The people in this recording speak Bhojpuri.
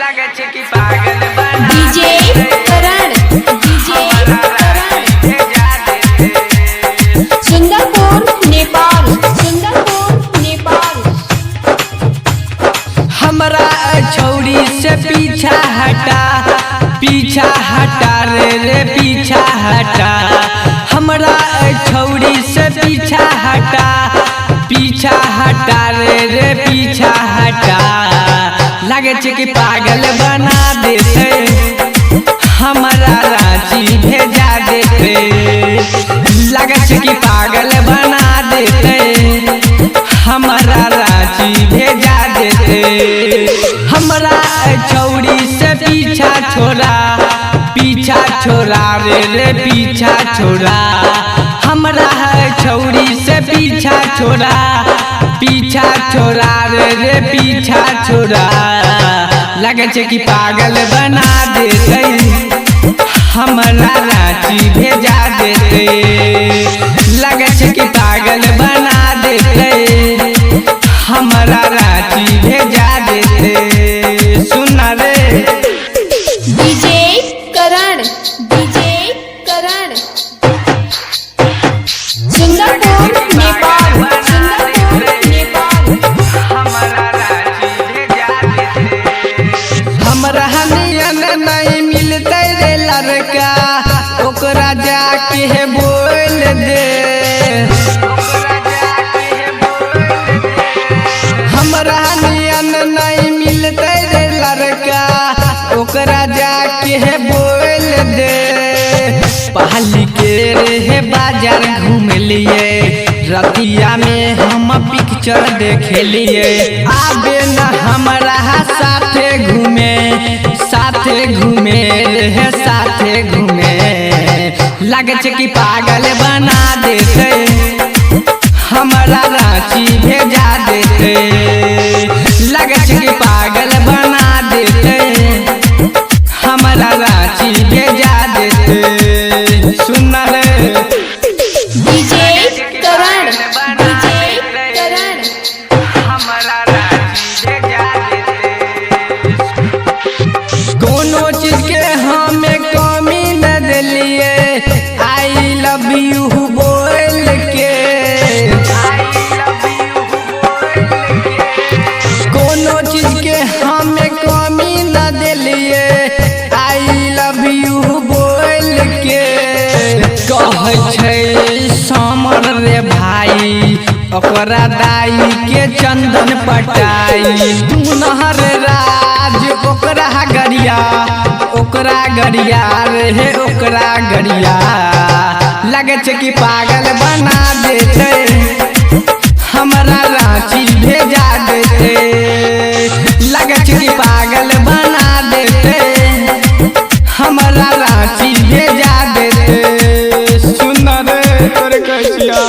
लगे छे कि पागल बना डीजे करण सुंदरपुर नेपाल हमरा छौरी से पीछा हटा रे पीछा हटा हमरा छौरी से पीछा हटा रे पीछा हटा लगे छे कि पागल बना देते हमारा रांची भेजा देते लगे छे कि पागल बना देते हमारा रांची भेजा देते हमरा छौरी से पीछा छोड़ा रे पीछा छोड़ा हमरा छौरी से पीछा छोड़ा रे पीछा छोड़ा लगे छे कि पागल बना देते हमारा रांची भेजा देते लगे छे कि पागल बना देते हमारा रांची भेजा देते सुना रे डीजे करण सुंदरपुर नेपाल हमारा रांची भेजा देते हमरा हनियन नहीं मिलते रे लड़का ओकरा जाके बोल दे हमरा हनियन नहीं मिलते रे लड़का ओकरा जाके बोल दे पहली के रे बाजार घूम लिए रतिया में हम पिक्चर देख लिए आबे न हमरा साथे घूमे लगे छे कि पागल बना देते हमारा रांची भेजा देते लगे छे कि पागल बना देते हमारा रांची भेजा देते सुना रे डीजे करण हमारा रांची भेजा देते कोनो चीज के हमें कमी न दिलिए आई लव यू बोल के कोनो चीज के हमें कमी न दिलिए आई लव यू बोल के कहे छै समर रे भाई ओकरा दाई के चंदन पटाई तू नहर राज ओकरा गरिया रे ओकरा गरिया लगे छे कि पागल बना देते हमारा रांची भेजा देते लगे छे कि पागल बना देते हमारा रांची भेजा देते सुन रे तोरे कहिया।